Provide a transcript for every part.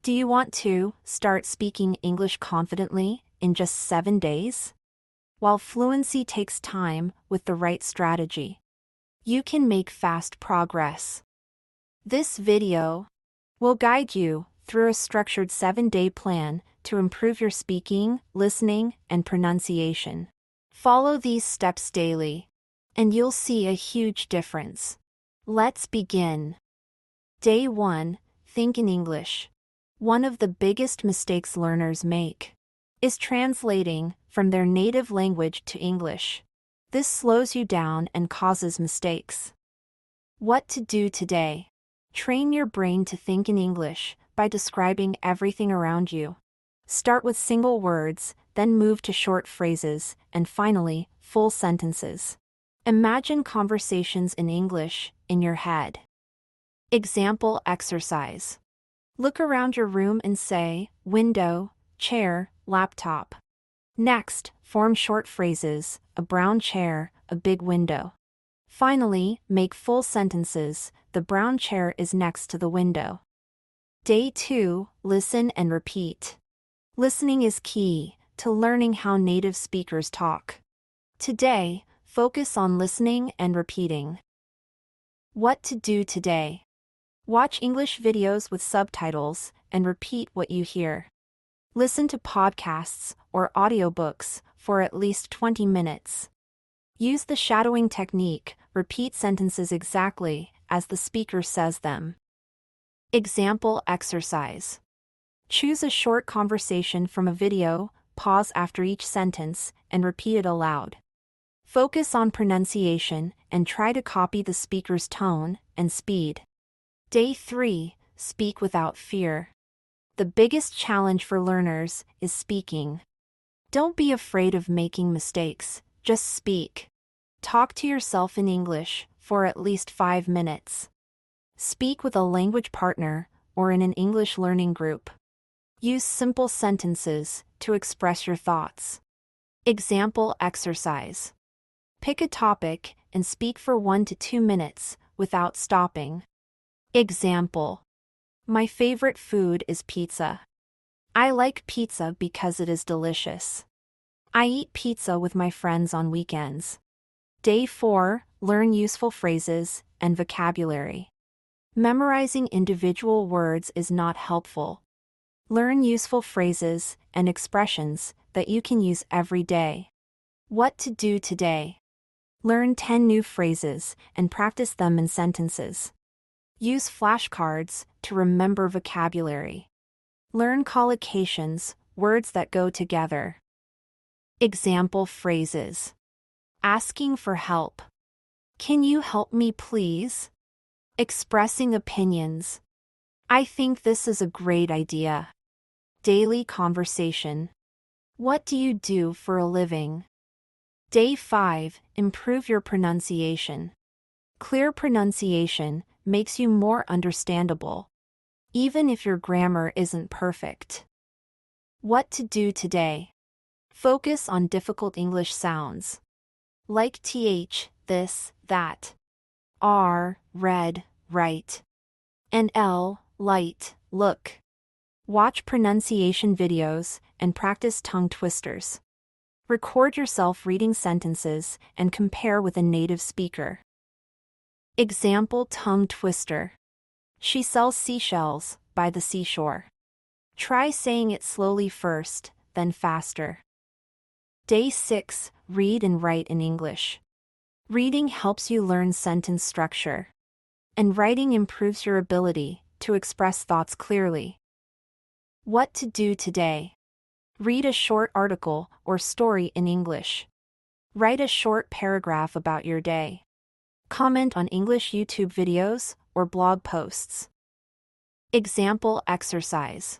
Do you want to start speaking English confidently in just 7 days? While fluency takes time with the right strategy, you can make fast progress. This video will guide you through a structured 7-day plan to improve your speaking, listening, and pronunciation. Follow these steps daily, and you'll see a huge difference. Let's begin. Day 1. Think in English. One of the biggest mistakes learners make is translating from their native language to English. This slows you down and causes mistakes. What to do today? Train your brain to think in English by describing everything around you. Start with single words, then move to short phrases, and finally, full sentences. Imagine conversations in English in your head. Example exercise. Look around your room and say, window, chair, laptop. Next, form short phrases, a brown chair, a big window. Finally, make full sentences, the brown chair is next to the window. Day 2, listen and repeat. Listening is key to learning how native speakers talk. Today, focus on listening and repeating. What to do today? Watch English videos with subtitles and repeat what you hear. Listen to podcasts or audiobooks for at least 20 minutes. Use the shadowing technique, repeat sentences exactly as the speaker says them. Example exercise. Choose a short conversation from a video, pause after each sentence, and repeat it aloud. Focus on pronunciation and try to copy the speaker's tone and speed. Day 3, speak without fear. The biggest challenge for learners is speaking. Don't be afraid of making mistakes, just speak. Talk to yourself in English for at least 5 minutes. Speak with a language partner or in an English learning group. Use simple sentences to express your thoughts. Example exercise. Pick a topic and speak for 1 to 2 minutes without stopping. Example. My favorite food is pizza. I like pizza because it is delicious. I eat pizza with my friends on weekends. Day 4, learn useful phrases and vocabulary. Memorizing individual words is not helpful. Learn useful phrases and expressions that you can use every day. What to do today? Learn 10 new phrases and practice them in sentences. Use flashcards to remember vocabulary. Learn collocations, words that go together. Example phrases. Asking for help. Can you help me please? Expressing opinions. I think this is a great idea. Daily conversation. What do you do for a living? Day 5, improve your pronunciation. Clear pronunciation makes you more understandable, even if your grammar isn't perfect. What to do today? Focus on difficult English sounds, like th, this, that, r, red, right, and l, light, look. Watch pronunciation videos and practice tongue twisters. Record yourself reading sentences and compare with a native speaker. Example tongue twister. She sells seashells by the seashore. Try saying it slowly first, then faster. Day 6, read and write in English. Reading helps you learn sentence structure, and writing improves your ability to express thoughts clearly. What to do today? Read a short article or story in English. Write a short paragraph about your day. Comment on English YouTube videos or blog posts. Example exercise.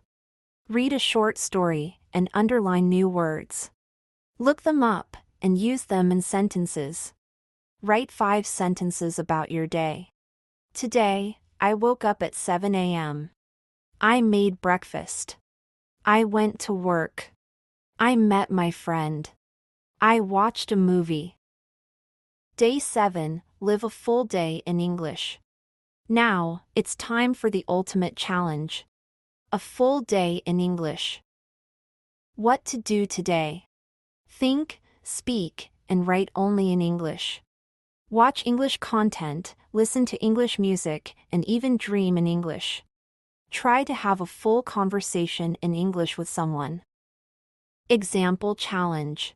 Read a short story and underline new words. Look them up and use them in sentences. Write 5 sentences about your day. Today, I woke up at 7 a.m. I made breakfast. I went to work. I met my friend. I watched a movie. Day 7, live a full day in English. Now, it's time for the ultimate challenge. A full day in English. What to do today? Think, speak, and write only in English. Watch English content, listen to English music, and even dream in English. Try to have a full conversation in English with someone. Example challenge.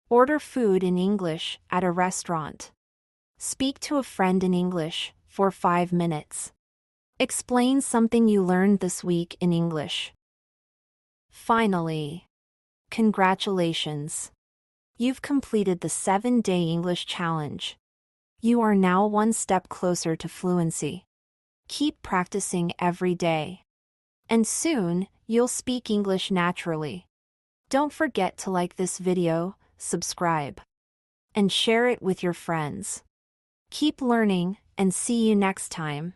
Order food in English at a restaurant. Speak to a friend in English for 5 minutes. Explain something you learned this week in English. Finally, congratulations! You've completed the 7-day English challenge. You are now one step closer to fluency. Keep practicing every day. And soon, you'll speak English naturally. Don't forget to like this video, subscribe, and share it with your friends. Keep learning, and see you next time.